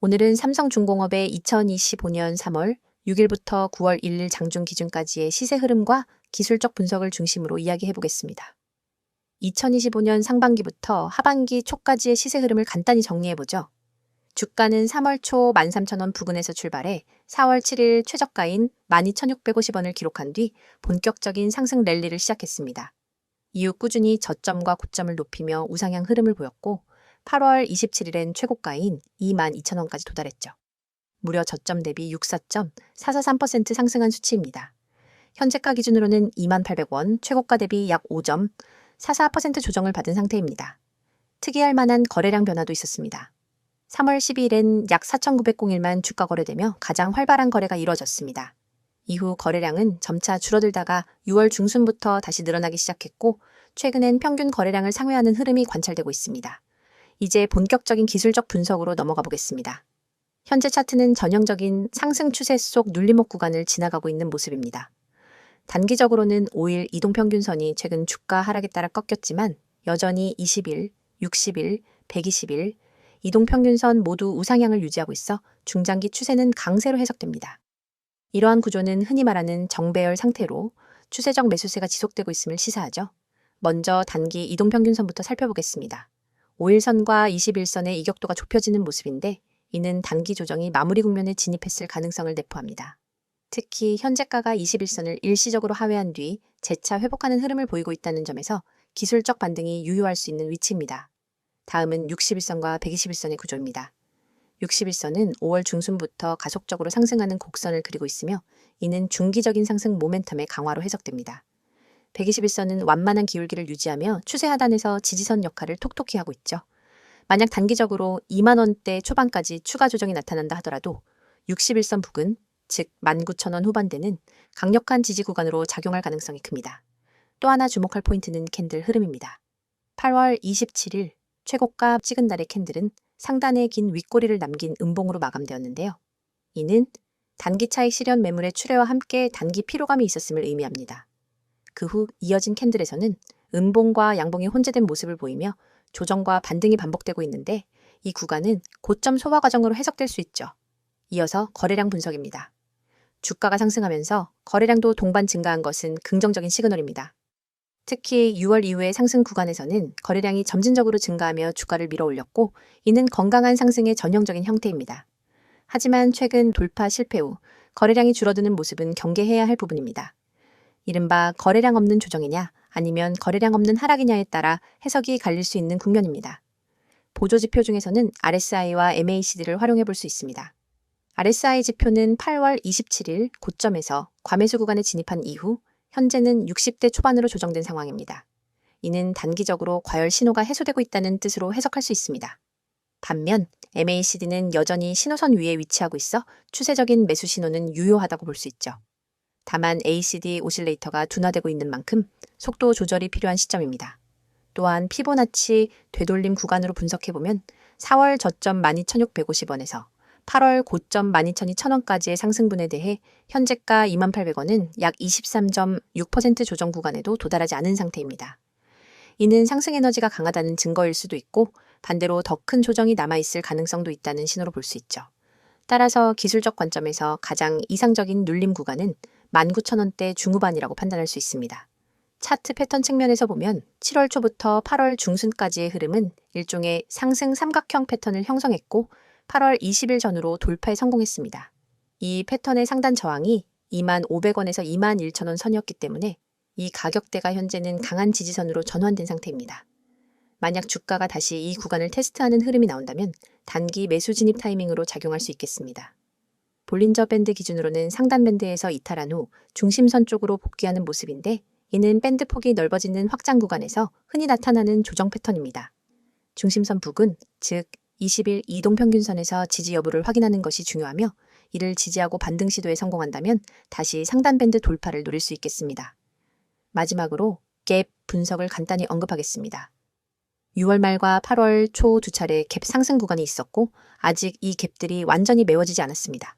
오늘은 삼성중공업의 2025년 3월 6일부터 9월 1일 장중 기준까지의 시세 흐름과 기술적 분석을 중심으로 이야기해 보겠습니다. 2025년 상반기부터 하반기 초까지의 시세 흐름을 간단히 정리해 보죠. 주가는 3월 초 13,000원 부근에서 출발해 4월 7일 최저가인 12,650원을 기록한 뒤 본격적인 상승 랠리를 시작했습니다. 이후 꾸준히 저점과 고점을 높이며 우상향 흐름을 보였고 8월 27일엔 최고가인 22,000원까지 도달했죠. 무려 저점 대비 64.443% 상승한 수치입니다. 현재가 기준으로는 28,000원, 최고가 대비 약 5.44% 조정을 받은 상태입니다. 특이할 만한 거래량 변화도 있었습니다. 3월 12일엔 약 4,901만 주가 거래되며 가장 활발한 거래가 이루어졌습니다. 이후 거래량은 점차 줄어들다가 6월 중순부터 다시 늘어나기 시작했고 최근엔 평균 거래량을 상회하는 흐름이 관찰되고 있습니다. 이제 본격적인 기술적 분석으로 넘어가 보겠습니다. 현재 차트는 전형적인 상승 추세 속 눌림목 구간을 지나가고 있는 모습입니다. 단기적으로는 5일 이동평균선이 최근 주가 하락에 따라 꺾였지만 여전히 20일, 60일, 120일 이동평균선 모두 우상향을 유지하고 있어 중장기 추세는 강세로 해석됩니다. 이러한 구조는 흔히 말하는 정배열 상태로 추세적 매수세가 지속되고 있음을 시사하죠. 먼저 단기 이동평균선부터 살펴보겠습니다. 5일선과 21선의 이격도가 좁혀지는 모습인데 이는 단기 조정이 마무리 국면에 진입했을 가능성을 내포합니다. 특히 현재가가 21선을 일시적으로 하회한 뒤 재차 회복하는 흐름을 보이고 있다는 점에서 기술적 반등이 유효할 수 있는 위치입니다. 다음은 61선과 121선의 구조입니다. 61선은 5월 중순부터 가속적으로 상승하는 곡선을 그리고 있으며 이는 중기적인 상승 모멘텀의 강화로 해석됩니다. 121선은 완만한 기울기를 유지하며 추세 하단에서 지지선 역할을 톡톡히 하고 있죠. 만약 단기적으로 2만원대 초반까지 추가 조정이 나타난다 하더라도 61선 부근, 즉 19,000원 후반대는 강력한 지지 구간으로 작용할 가능성이 큽니다. 또 하나 주목할 포인트는 캔들 흐름입니다. 8월 27일 최고가 찍은 날의 캔들은 상단에 긴 윗꼬리를 남긴 음봉으로 마감되었는데요. 이는 단기 차익 실현 매물의 출회와 함께 단기 피로감이 있었음을 의미합니다. 그 후 이어진 캔들에서는 음봉과 양봉이 혼재된 모습을 보이며 조정과 반등이 반복되고 있는데 이 구간은 고점 소화 과정으로 해석될 수 있죠. 이어서 거래량 분석입니다. 주가가 상승하면서 거래량도 동반 증가한 것은 긍정적인 시그널입니다. 특히 6월 이후의 상승 구간에서는 거래량이 점진적으로 증가하며 주가를 밀어 올렸고 이는 건강한 상승의 전형적인 형태입니다. 하지만 최근 돌파 실패 후 거래량이 줄어드는 모습은 경계해야 할 부분입니다. 이른바 거래량 없는 조정이냐 아니면 거래량 없는 하락이냐에 따라 해석이 갈릴 수 있는 국면입니다. 보조지표 중에서는 RSI와 MACD를 활용해 볼 수 있습니다. RSI 지표는 8월 27일 고점에서 과매수 구간에 진입한 이후 현재는 60대 초반으로 조정된 상황입니다. 이는 단기적으로 과열 신호가 해소되고 있다는 뜻으로 해석할 수 있습니다. 반면 MACD는 여전히 신호선 위에 위치하고 있어 추세적인 매수 신호는 유효하다고 볼 수 있죠. 다만 ACD 오실레이터가 둔화되고 있는 만큼 속도 조절이 필요한 시점입니다. 또한 피보나치 되돌림 구간으로 분석해보면 4월 저점 12,650원에서 8월 고점 12,200원까지의 상승분에 대해 현재가 28,000원은 약 23.6% 조정 구간에도 도달하지 않은 상태입니다. 이는 상승 에너지가 강하다는 증거일 수도 있고 반대로 더 큰 조정이 남아있을 가능성도 있다는 신호로 볼 수 있죠. 따라서 기술적 관점에서 가장 이상적인 눌림 구간은 19,000원대 중후반이라고 판단할 수 있습니다. 차트 패턴 측면에서 보면 7월 초부터 8월 중순까지의 흐름은 일종의 상승 삼각형 패턴을 형성했고 8월 20일 전후로 돌파에 성공했습니다. 이 패턴의 상단 저항이 25,000원에서 21,000원 선이었기 때문에 이 가격대가 현재는 강한 지지선으로 전환된 상태입니다. 만약 주가가 다시 이 구간을 테스트하는 흐름이 나온다면 단기 매수 진입 타이밍으로 작용할 수 있겠습니다. 볼린저 밴드 기준으로는 상단 밴드에서 이탈한 후 중심선 쪽으로 복귀하는 모습인데 이는 밴드 폭이 넓어지는 확장 구간에서 흔히 나타나는 조정 패턴입니다. 중심선 부근, 즉 20일 이동평균선에서 지지 여부를 확인하는 것이 중요하며 이를 지지하고 반등 시도에 성공한다면 다시 상단 밴드 돌파를 노릴 수 있겠습니다. 마지막으로 갭 분석을 간단히 언급하겠습니다. 6월 말과 8월 초 두 차례 갭 상승 구간이 있었고 아직 이 갭들이 완전히 메워지지 않았습니다.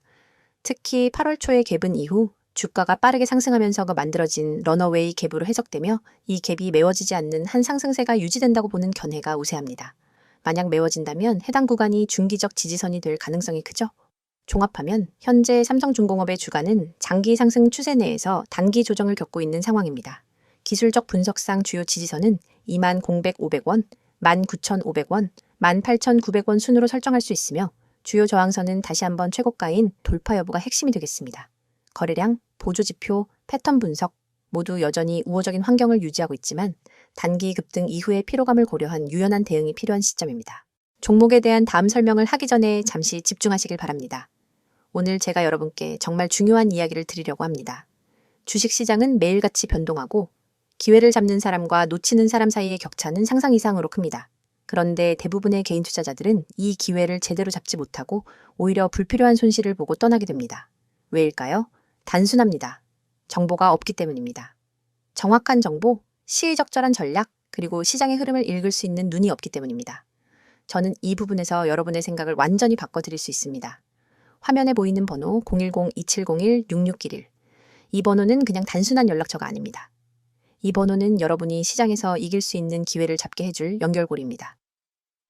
특히 8월 초의 갭은 이후 주가가 빠르게 상승하면서 만들어진 런어웨이 갭으로 해석되며 이 갭이 메워지지 않는 한 상승세가 유지된다고 보는 견해가 우세합니다. 만약 메워진다면 해당 구간이 중기적 지지선이 될 가능성이 크죠. 종합하면 현재 삼성중공업의 주가는 장기 상승 추세 내에서 단기 조정을 겪고 있는 상황입니다. 기술적 분석상 주요 지지선은 21,500원, 19,500원, 18,900원 순으로 설정할 수 있으며 주요 저항선은 다시 한번 최고가인 돌파 여부가 핵심이 되겠습니다. 거래량, 보조지표, 패턴 분석 모두 여전히 우호적인 환경을 유지하고 있지만 단기 급등 이후의 피로감을 고려한 유연한 대응이 필요한 시점입니다. 종목에 대한 다음 설명을 하기 전에 잠시 집중하시길 바랍니다. 오늘 제가 여러분께 정말 중요한 이야기를 드리려고 합니다. 주식시장은 매일같이 변동하고 기회를 잡는 사람과 놓치는 사람 사이의 격차는 상상 이상으로 큽니다. 그런데 대부분의 개인 투자자들은 이 기회를 제대로 잡지 못하고 오히려 불필요한 손실을 보고 떠나게 됩니다. 왜일까요? 단순합니다. 정보가 없기 때문입니다. 정확한 정보, 시의적절한 전략, 그리고 시장의 흐름을 읽을 수 있는 눈이 없기 때문입니다. 저는 이 부분에서 여러분의 생각을 완전히 바꿔드릴 수 있습니다. 화면에 보이는 번호 010-2701-6611. 이 번호는 그냥 단순한 연락처가 아닙니다. 이 번호는 여러분이 시장에서 이길 수 있는 기회를 잡게 해줄 연결고리입니다.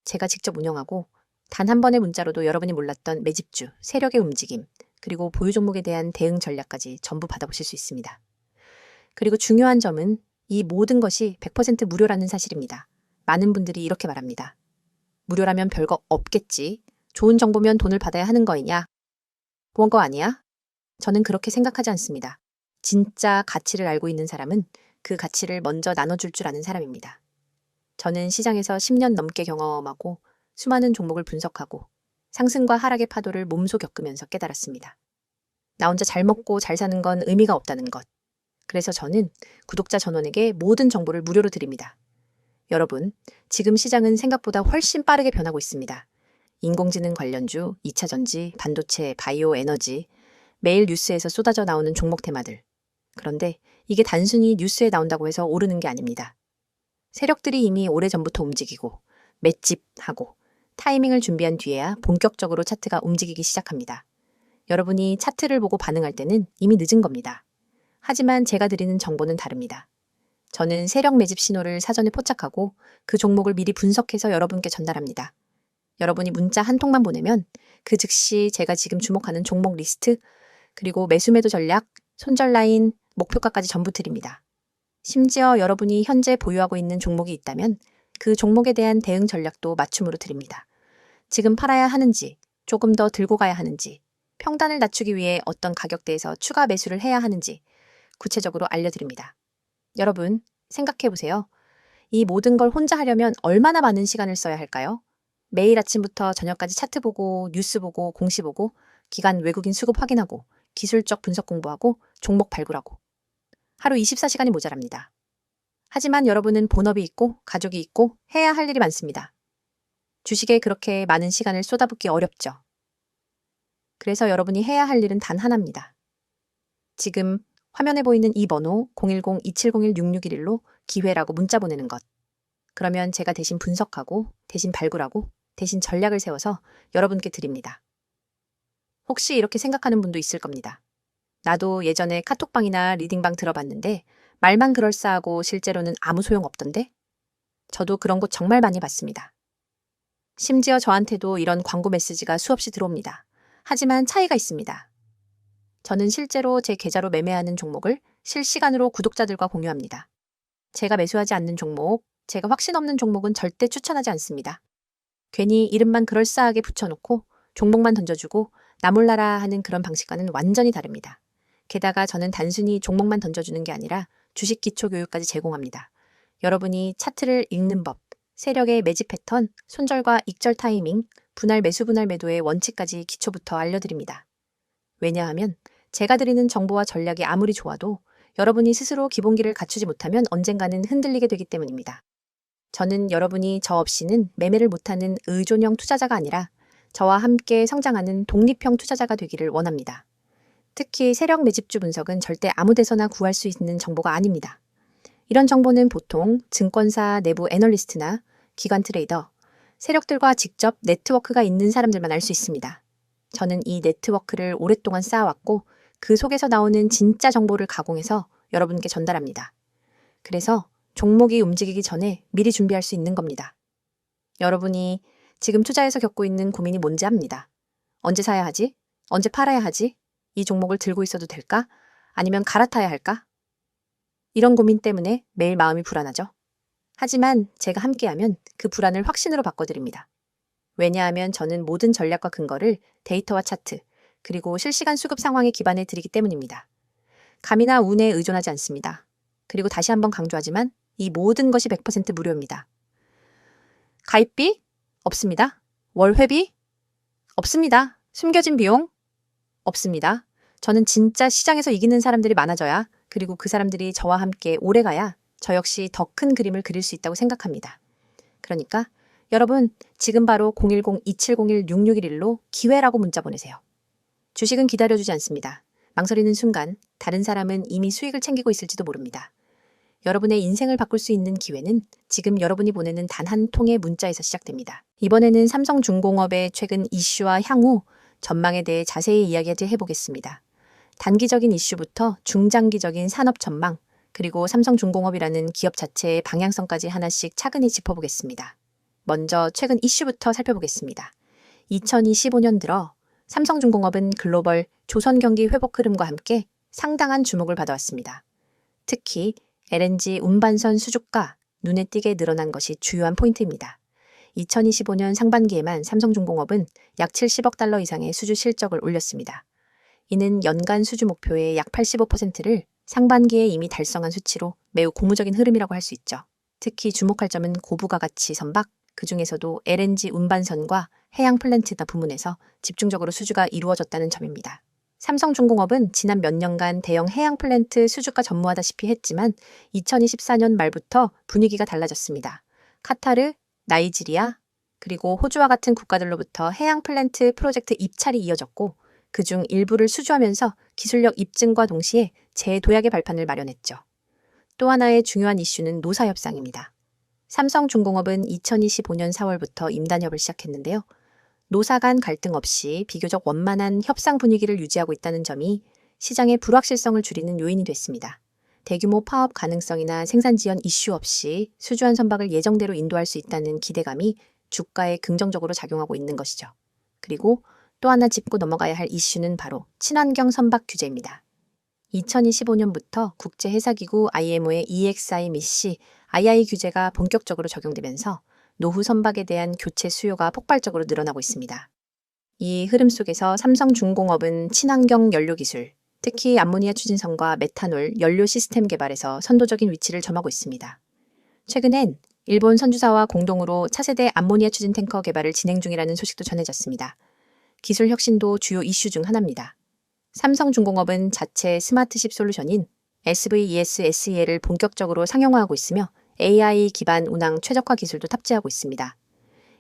제가 직접 운영하고 단 한 번의 문자로도 여러분이 몰랐던 매집주, 세력의 움직임, 그리고 보유 종목에 대한 대응 전략까지 전부 받아보실 수 있습니다. 그리고 중요한 점은 이 모든 것이 100% 무료라는 사실입니다. 많은 분들이 이렇게 말합니다. 무료라면 별거 없겠지. 좋은 정보면 돈을 받아야 하는 거이냐? 그런 거 아니야? 저는 그렇게 생각하지 않습니다. 진짜 가치를 알고 있는 사람은 그 가치를 먼저 나눠줄 줄 아는 사람입니다. 저는 시장에서 10년 넘게 경험하고 수많은 종목을 분석하고 상승과 하락의 파도를 몸소 겪으면서 깨달았습니다. 나 혼자 잘 먹고 잘 사는 건 의미가 없다는 것. 그래서 저는 구독자 전원에게 모든 정보를 무료로 드립니다. 여러분, 지금 시장은 생각보다 훨씬 빠르게 변하고 있습니다. 인공지능 관련주, 2차 전지, 반도체, 바이오 에너지, 매일 뉴스에서 쏟아져 나오는 종목 테마들. 그런데 이게 단순히 뉴스에 나온다고 해서 오르는 게 아닙니다. 세력들이 이미 오래전부터 움직이고 맷집하고 타이밍을 준비한 뒤에야 본격적으로 차트가 움직이기 시작합니다. 여러분이 차트를 보고 반응할 때는 이미 늦은 겁니다. 하지만 제가 드리는 정보는 다릅니다. 저는 세력 매집 신호를 사전에 포착하고 그 종목을 미리 분석해서 여러분께 전달합니다. 여러분이 문자 한 통만 보내면 그 즉시 제가 지금 주목하는 종목 리스트, 그리고 매수 매도 전략, 손절 라인, 목표가까지 전부 드립니다. 심지어 여러분이 현재 보유하고 있는 종목이 있다면 그 종목에 대한 대응 전략도 맞춤으로 드립니다. 지금 팔아야 하는지, 조금 더 들고 가야 하는지, 평단을 낮추기 위해 어떤 가격대에서 추가 매수를 해야 하는지 구체적으로 알려드립니다. 여러분, 생각해보세요. 이 모든 걸 혼자 하려면 얼마나 많은 시간을 써야 할까요? 매일 아침부터 저녁까지 차트 보고, 뉴스 보고, 공시 보고, 기관 외국인 수급 확인하고, 기술적 분석 공부하고, 종목 발굴하고. 하루 24시간이 모자랍니다. 하지만 여러분은 본업이 있고, 가족이 있고, 해야 할 일이 많습니다. 주식에 그렇게 많은 시간을 쏟아붓기 어렵죠. 그래서 여러분이 해야 할 일은 단 하나입니다. 지금 화면에 보이는 이 번호 010-2701-6611로 기회라고 문자 보내는 것. 그러면 제가 대신 분석하고, 대신 발굴하고, 대신 전략을 세워서 여러분께 드립니다. 혹시 이렇게 생각하는 분도 있을 겁니다. 나도 예전에 카톡방이나 리딩방 들어봤는데 말만 그럴싸하고 실제로는 아무 소용 없던데? 저도 그런 곳 정말 많이 봤습니다. 심지어 저한테도 이런 광고 메시지가 수없이 들어옵니다. 하지만 차이가 있습니다. 저는 실제로 제 계좌로 매매하는 종목을 실시간으로 구독자들과 공유합니다. 제가 매수하지 않는 종목, 제가 확신 없는 종목은 절대 추천하지 않습니다. 괜히 이름만 그럴싸하게 붙여놓고 종목만 던져주고 나 몰라라 하는 그런 방식과는 완전히 다릅니다. 게다가 저는 단순히 종목만 던져주는 게 아니라 주식 기초 교육까지 제공합니다. 여러분이 차트를 읽는 법, 세력의 매집 패턴, 손절과 익절 타이밍, 분할 매수 분할 매도의 원칙까지 기초부터 알려드립니다. 왜냐하면 제가 드리는 정보와 전략이 아무리 좋아도 여러분이 스스로 기본기를 갖추지 못하면 언젠가는 흔들리게 되기 때문입니다. 저는 여러분이 저 없이는 매매를 못하는 의존형 투자자가 아니라 저와 함께 성장하는 독립형 투자자가 되기를 원합니다. 특히 세력 매집주 분석은 절대 아무 데서나 구할 수 있는 정보가 아닙니다. 이런 정보는 보통 증권사 내부 애널리스트나 기관 트레이더, 세력들과 직접 네트워크가 있는 사람들만 알 수 있습니다. 저는 이 네트워크를 오랫동안 쌓아왔고 그 속에서 나오는 진짜 정보를 가공해서 여러분께 전달합니다. 그래서 종목이 움직이기 전에 미리 준비할 수 있는 겁니다. 여러분이 지금 투자에서 겪고 있는 고민이 뭔지 압니다. 언제 사야 하지? 언제 팔아야 하지? 이 종목을 들고 있어도 될까? 아니면 갈아타야 할까? 이런 고민 때문에 매일 마음이 불안하죠. 하지만 제가 함께하면 그 불안을 확신으로 바꿔드립니다. 왜냐하면 저는 모든 전략과 근거를 데이터와 차트, 그리고 실시간 수급 상황에 기반해 드리기 때문입니다. 감이나 운에 의존하지 않습니다. 그리고 다시 한번 강조하지만 이 모든 것이 100% 무료입니다. 가입비? 없습니다. 월회비? 없습니다. 숨겨진 비용? 없습니다. 저는 진짜 시장에서 이기는 사람들이 많아져야, 그리고 그 사람들이 저와 함께 오래가야 저 역시 더 큰 그림을 그릴 수 있다고 생각합니다. 그러니까 여러분 지금 바로 010-2701-6611로 기회라고 문자 보내세요. 주식은 기다려주지 않습니다. 망설이는 순간 다른 사람은 이미 수익을 챙기고 있을지도 모릅니다. 여러분의 인생을 바꿀 수 있는 기회는 지금 여러분이 보내는 단 한 통의 문자에서 시작됩니다. 이번에는 삼성중공업의 최근 이슈와 향후 전망에 대해 자세히 이야기해보겠습니다. 단기적인 이슈부터 중장기적인 산업 전망, 그리고 삼성중공업이라는 기업 자체의 방향성까지 하나씩 차근히 짚어보겠습니다. 먼저 최근 이슈부터 살펴보겠습니다. 2025년 들어 삼성중공업은 글로벌 조선 경기 회복 흐름과 함께 상당한 주목을 받아왔습니다. 특히 LNG 운반선 수주가 눈에 띄게 늘어난 것이 주요한 포인트입니다. 2025년 상반기에만 삼성중공업은 약 70억 달러 이상의 수주 실적을 올렸습니다. 이는 연간 수주 목표의 약 85%를 상반기에 이미 달성한 수치로 매우 고무적인 흐름이라고 할 수 있죠. 특히 주목할 점은 고부가 가치 선박, 그 중에서도 LNG 운반선과 해양 플랜트나 부문에서 집중적으로 수주가 이루어졌다는 점입니다. 삼성중공업은 지난 몇 년간 대형 해양 플랜트 수주가 전무하다시피 했지만 2024년 말부터 분위기가 달라졌습니다. 카타르, 나이지리아, 그리고 호주와 같은 국가들로부터 해양 플랜트 프로젝트 입찰이 이어졌고 그중 일부를 수주하면서 기술력 입증과 동시에 재도약의 발판을 마련했죠. 또 하나의 중요한 이슈는 노사 협상입니다. 삼성중공업은 2025년 4월부터 임단협을 시작했는데요. 노사 간 갈등 없이 비교적 원만한 협상 분위기를 유지하고 있다는 점이 시장의 불확실성을 줄이는 요인이 됐습니다. 대규모 파업 가능성이나 생산 지연 이슈 없이 수주한 선박을 예정대로 인도할 수 있다는 기대감이 주가에 긍정적으로 작용하고 있는 것이죠. 그리고 또 하나 짚고 넘어가야 할 이슈는 바로 친환경 선박 규제입니다. 2025년부터 국제해사기구 IMO의 EEXI 및 II 규제가 본격적으로 적용되면서 노후 선박에 대한 교체 수요가 폭발적으로 늘어나고 있습니다. 이 흐름 속에서 삼성중공업은 친환경 연료 기술, 특히 암모니아 추진선과 메탄올 연료 시스템 개발에서 선도적인 위치를 점하고 있습니다. 최근엔 일본 선주사와 공동으로 차세대 암모니아 추진 탱커 개발을 진행 중이라는 소식도 전해졌습니다. 기술 혁신도 주요 이슈 중 하나입니다. 삼성중공업은 자체 스마트십 솔루션인 SVES SEL을 본격적으로 상용화하고 있으며 AI 기반 운항 최적화 기술도 탑재하고 있습니다.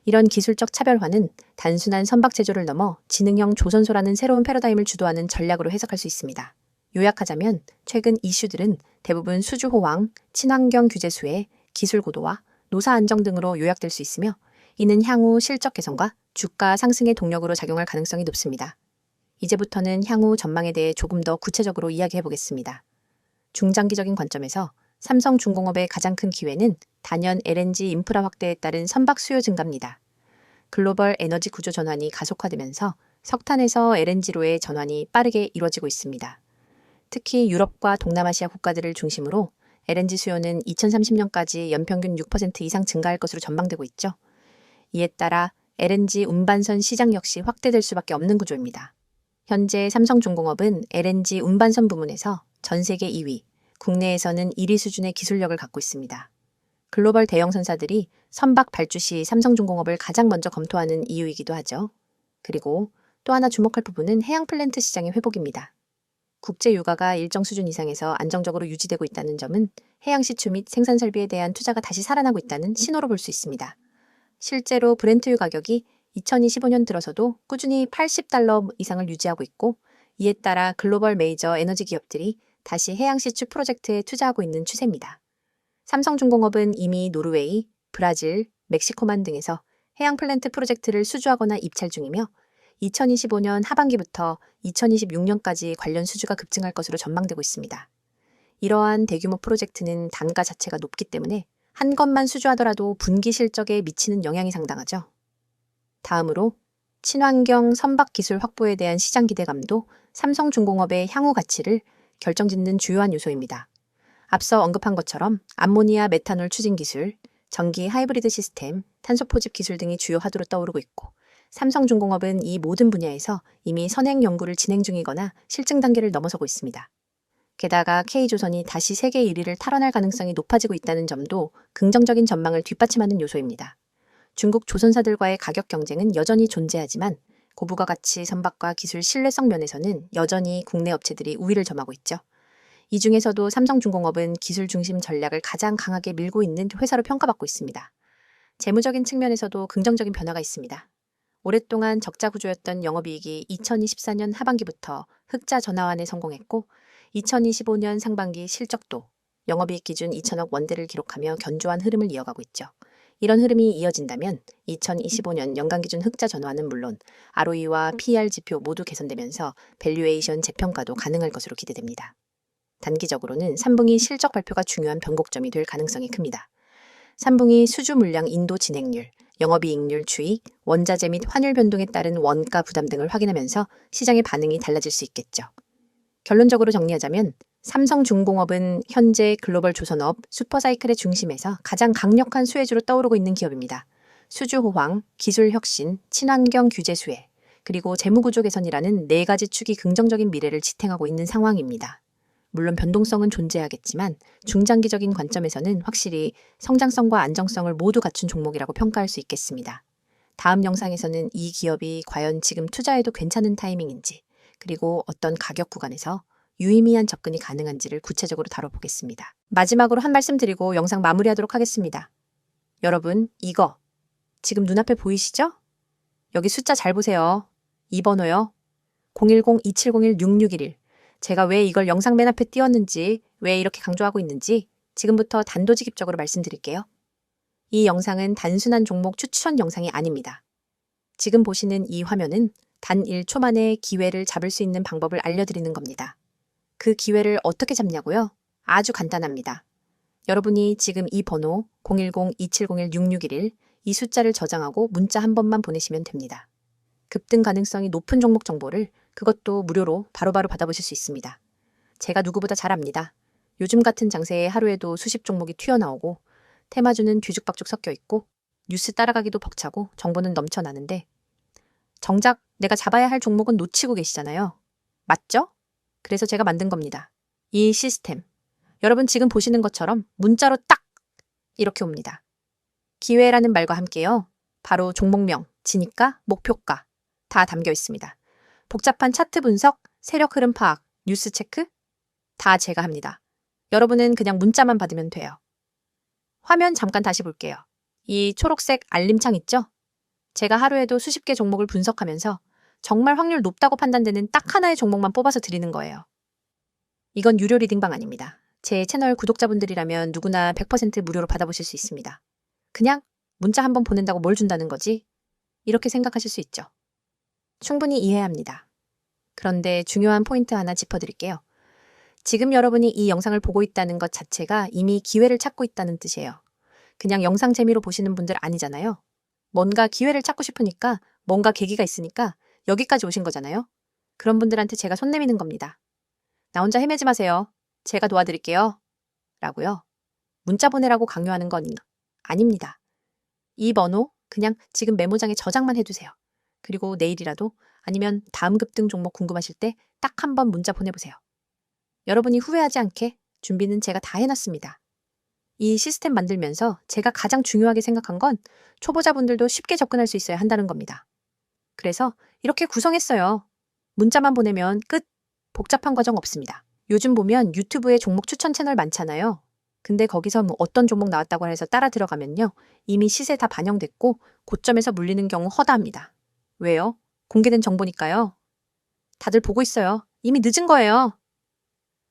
이런 기술적 차별화는 단순한 선박 제조를 넘어 지능형 조선소라는 새로운 패러다임을 주도하는 전략으로 해석할 수 있습니다. 요약하자면 최근 이슈들은 대부분 수주 호황, 친환경 규제 수혜, 기술 고도화, 노사 안정 등으로 요약될 수 있으며 이는 향후 실적 개선과 주가 상승의 동력으로 작용할 가능성이 높습니다. 이제부터는 향후 전망에 대해 조금 더 구체적으로 이야기해 보겠습니다. 중장기적인 관점에서 삼성중공업의 가장 큰 기회는 단연 LNG 인프라 확대에 따른 선박 수요 증가입니다. 글로벌 에너지 구조 전환이 가속화되면서 석탄에서 LNG로의 전환이 빠르게 이루어지고 있습니다. 특히 유럽과 동남아시아 국가들을 중심으로 LNG 수요는 2030년까지 연평균 6% 이상 증가할 것으로 전망되고 있죠. 이에 따라 LNG 운반선 시장 역시 확대될 수밖에 없는 구조입니다. 현재 삼성중공업은 LNG 운반선 부문에서 전 세계 2위, 국내에서는 1위 수준의 기술력을 갖고 있습니다. 글로벌 대형 선사들이 선박 발주 시 삼성중공업을 가장 먼저 검토하는 이유이기도 하죠. 그리고 또 하나 주목할 부분은 해양 플랜트 시장의 회복입니다. 국제 유가가 일정 수준 이상에서 안정적으로 유지되고 있다는 점은 해양 시추 및 생산 설비에 대한 투자가 다시 살아나고 있다는 신호로 볼 수 있습니다. 실제로 브렌트유 가격이 2025년 들어서도 꾸준히 80달러 이상을 유지하고 있고 이에 따라 글로벌 메이저 에너지 기업들이 다시 해양 시추 프로젝트에 투자하고 있는 추세입니다. 삼성중공업은 이미 노르웨이, 브라질, 멕시코만 등에서 해양 플랜트 프로젝트를 수주하거나 입찰 중이며 2025년 하반기부터 2026년까지 관련 수주가 급증할 것으로 전망되고 있습니다. 이러한 대규모 프로젝트는 단가 자체가 높기 때문에 한 것만 수주하더라도 분기 실적에 미치는 영향이 상당하죠. 다음으로 친환경 선박 기술 확보에 대한 시장 기대감도 삼성중공업의 향후 가치를 결정짓는 주요한 요소입니다. 앞서 언급한 것처럼 암모니아 메탄올 추진 기술, 전기 하이브리드 시스템, 탄소 포집 기술 등이 주요 화두로 떠오르고 있고, 삼성중공업은 이 모든 분야에서 이미 선행 연구를 진행 중이거나 실증 단계를 넘어서고 있습니다. 게다가 K조선이 다시 세계 1위를 탈환할 가능성이 높아지고 있다는 점도 긍정적인 전망을 뒷받침하는 요소입니다. 중국 조선사들과의 가격 경쟁은 여전히 존재하지만 고부가 가치 선박과 기술 신뢰성 면에서는 여전히 국내 업체들이 우위를 점하고 있죠. 이 중에서도 삼성중공업은 기술 중심 전략을 가장 강하게 밀고 있는 회사로 평가받고 있습니다. 재무적인 측면에서도 긍정적인 변화가 있습니다. 오랫동안 적자 구조였던 영업이익이 2024년 하반기부터 흑자 전환에 성공했고 2025년 상반기 실적도 영업이익 기준 2천억 원대를 기록하며 견조한 흐름을 이어가고 있죠. 이런 흐름이 이어진다면 2025년 연간 기준 흑자 전환은 물론 ROE와 PER 지표 모두 개선되면서 밸류에이션 재평가도 가능할 것으로 기대됩니다. 단기적으로는 3분기 실적 발표가 중요한 변곡점이 될 가능성이 큽니다. 3분기 수주 물량 인도 진행률, 영업이익률 추이, 원자재 및 환율 변동에 따른 원가 부담 등을 확인하면서 시장의 반응이 달라질 수 있겠죠. 결론적으로 정리하자면 삼성중공업은 현재 글로벌 조선업 슈퍼사이클의 중심에서 가장 강력한 수혜주로 떠오르고 있는 기업입니다. 수주 호황, 기술 혁신, 친환경 규제 수혜, 그리고 재무구조 개선이라는 4가지 축이 긍정적인 미래를 지탱하고 있는 상황입니다. 물론 변동성은 존재하겠지만 중장기적인 관점에서는 확실히 성장성과 안정성을 모두 갖춘 종목이라고 평가할 수 있겠습니다. 다음 영상에서는 이 기업이 과연 지금 투자해도 괜찮은 타이밍인지, 그리고 어떤 가격 구간에서 유의미한 접근이 가능한지를 구체적으로 다뤄보겠습니다. 마지막으로 한 말씀 드리고 영상 마무리하도록 하겠습니다. 여러분, 이거 지금 눈앞에 보이시죠? 여기 숫자 잘 보세요. 이 번호요. 010-2701-6611. 제가 왜 이걸 영상 맨 앞에 띄웠는지, 왜 이렇게 강조하고 있는지 지금부터 단도직입적으로 말씀드릴게요. 이 영상은 단순한 종목 추천 영상이 아닙니다. 지금 보시는 이 화면은 단 1초 만에 기회를 잡을 수 있는 방법을 알려드리는 겁니다. 그 기회를 어떻게 잡냐고요? 아주 간단합니다. 여러분이 지금 이 번호 010-2701-6611 이 숫자를 저장하고 문자 한 번만 보내시면 됩니다. 급등 가능성이 높은 종목 정보를 그것도 무료로 바로바로 받아보실 수 있습니다. 제가 누구보다 잘 압니다. 요즘 같은 장세에 하루에도 수십 종목이 튀어나오고 테마주는 뒤죽박죽 섞여 있고 뉴스 따라가기도 벅차고 정보는 넘쳐나는데 정작 내가 잡아야 할 종목은 놓치고 계시잖아요. 맞죠? 그래서 제가 만든 겁니다. 이 시스템. 여러분 지금 보시는 것처럼 문자로 딱 이렇게 옵니다. 기회라는 말과 함께요. 바로 종목명, 진입가, 목표가 다 담겨 있습니다. 복잡한 차트 분석, 세력 흐름 파악, 뉴스 체크 다 제가 합니다. 여러분은 그냥 문자만 받으면 돼요. 화면 잠깐 다시 볼게요. 이 초록색 알림창 있죠? 제가 하루에도 수십 개 종목을 분석하면서 정말 확률 높다고 판단되는 딱 하나의 종목만 뽑아서 드리는 거예요. 이건 유료 리딩방 아닙니다. 제 채널 구독자분들이라면 누구나 100% 무료로 받아보실 수 있습니다. 그냥 문자 한번 보낸다고 뭘 준다는 거지? 이렇게 생각하실 수 있죠. 충분히 이해합니다. 그런데 중요한 포인트 하나 짚어드릴게요. 지금 여러분이 이 영상을 보고 있다는 것 자체가 이미 기회를 찾고 있다는 뜻이에요. 그냥 영상 재미로 보시는 분들 아니잖아요. 뭔가 기회를 찾고 싶으니까, 뭔가 계기가 있으니까 여기까지 오신 거잖아요. 그런 분들한테 제가 손 내미는 겁니다. 나 혼자 헤매지 마세요. 제가 도와드릴게요. 라고요. 문자 보내라고 강요하는 건 아닙니다. 이 번호 그냥 지금 메모장에 저장만 해두세요. 그리고 내일이라도 아니면 다음 급등 종목 궁금하실 때 딱 한 번 문자 보내보세요. 여러분이 후회하지 않게 준비는 제가 다 해놨습니다. 이 시스템 만들면서 제가 가장 중요하게 생각한 건 초보자분들도 쉽게 접근할 수 있어야 한다는 겁니다. 그래서 이렇게 구성했어요. 문자만 보내면 끝. 복잡한 과정 없습니다. 요즘 보면 유튜브에 종목 추천 채널 많잖아요. 근데 거기서 뭐 어떤 종목 나왔다고 해서 따라 들어가면요. 이미 시세 다 반영됐고 고점에서 물리는 경우 허다합니다. 왜요? 공개된 정보니까요. 다들 보고 있어요. 이미 늦은 거예요.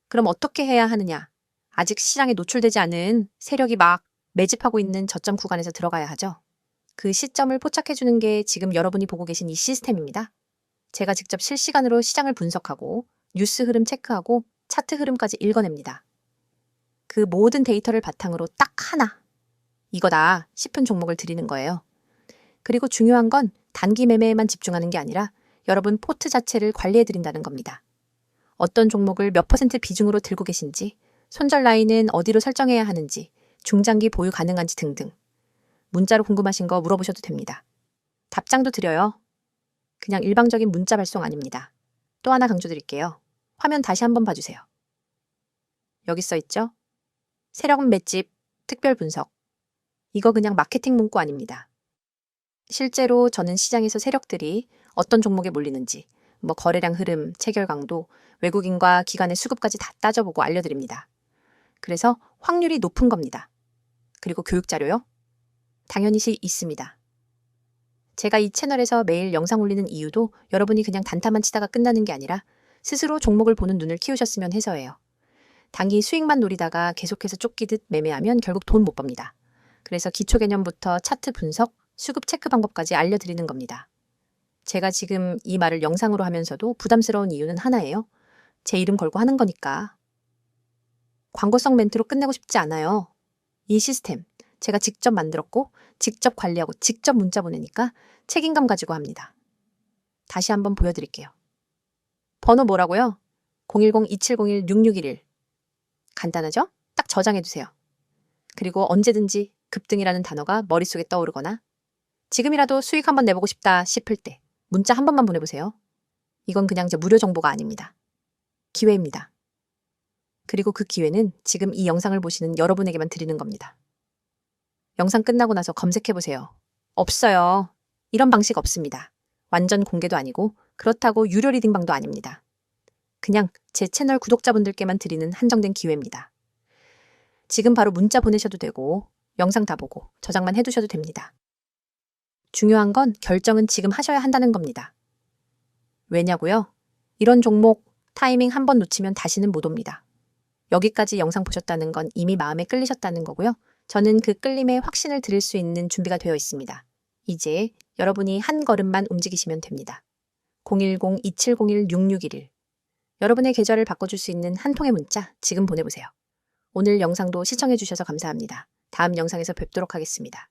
그럼 어떻게 해야 하느냐? 아직 시장에 노출되지 않은 세력이 막 매집하고 있는 저점 구간에서 들어가야 하죠. 그 시점을 포착해주는 게 지금 여러분이 보고 계신 이 시스템입니다. 제가 직접 실시간으로 시장을 분석하고 뉴스 흐름 체크하고 차트 흐름까지 읽어냅니다. 그 모든 데이터를 바탕으로 딱 하나, 이거다 싶은 종목을 드리는 거예요. 그리고 중요한 건 단기 매매에만 집중하는 게 아니라 여러분 포트 자체를 관리해 드린다는 겁니다. 어떤 종목을 몇 % 비중으로 들고 계신지, 손절 라인은 어디로 설정해야 하는지, 중장기 보유 가능한지 등등. 문자로 궁금하신 거 물어보셔도 됩니다. 답장도 드려요. 그냥 일방적인 문자 발송 아닙니다. 또 하나 강조드릴게요. 화면 다시 한번 봐주세요. 여기 써 있죠? 세력 맷집, 특별 분석. 이거 그냥 마케팅 문구 아닙니다. 실제로 저는 시장에서 세력들이 어떤 종목에 몰리는지, 거래량 흐름, 체결 강도, 외국인과 기관의 수급까지 다 따져보고 알려드립니다. 그래서 확률이 높은 겁니다. 그리고 교육 자료요? 당연히 있습니다. 제가 이 채널에서 매일 영상 올리는 이유도 여러분이 그냥 단타만 치다가 끝나는 게 아니라 스스로 종목을 보는 눈을 키우셨으면 해서예요. 단기 수익만 노리다가 계속해서 쫓기듯 매매하면 결국 돈 못 법니다. 그래서 기초 개념부터 차트 분석, 수급 체크 방법까지 알려드리는 겁니다. 제가 지금 이 말을 영상으로 하면서도 부담스러운 이유는 하나예요. 제 이름 걸고 하는 거니까. 광고성 멘트로 끝내고 싶지 않아요. 이 시스템 제가 직접 만들었고 직접 관리하고 직접 문자 보내니까 책임감 가지고 합니다. 다시 한번 보여드릴게요. 번호 뭐라고요? 010-2701-6611. 간단하죠? 딱 저장해두세요. 그리고 언제든지 급등이라는 단어가 머릿속에 떠오르거나 지금이라도 수익 한번 내보고 싶다 싶을 때 문자 한 번만 보내보세요. 이건 그냥 무료 정보가 아닙니다. 기회입니다. 그리고 그 기회는 지금 이 영상을 보시는 여러분에게만 드리는 겁니다. 영상 끝나고 나서 검색해보세요. 없어요. 이런 방식 없습니다. 완전 공개도 아니고 그렇다고 유료 리딩방도 아닙니다. 그냥 제 채널 구독자분들께만 드리는 한정된 기회입니다. 지금 바로 문자 보내셔도 되고 영상 다 보고 저장만 해두셔도 됩니다. 중요한 건 결정은 지금 하셔야 한다는 겁니다. 왜냐고요? 이런 종목 타이밍 한 번 놓치면 다시는 못 옵니다. 여기까지 영상 보셨다는 건 이미 마음에 끌리셨다는 거고요. 저는 그 끌림에 확신을 드릴 수 있는 준비가 되어 있습니다. 이제 여러분이 한 걸음만 움직이시면 됩니다. 010-2701-6611. 여러분의 계좌를 바꿔줄 수 있는 한 통의 문자 지금 보내보세요. 오늘 영상도 시청해주셔서 감사합니다. 다음 영상에서 뵙도록 하겠습니다.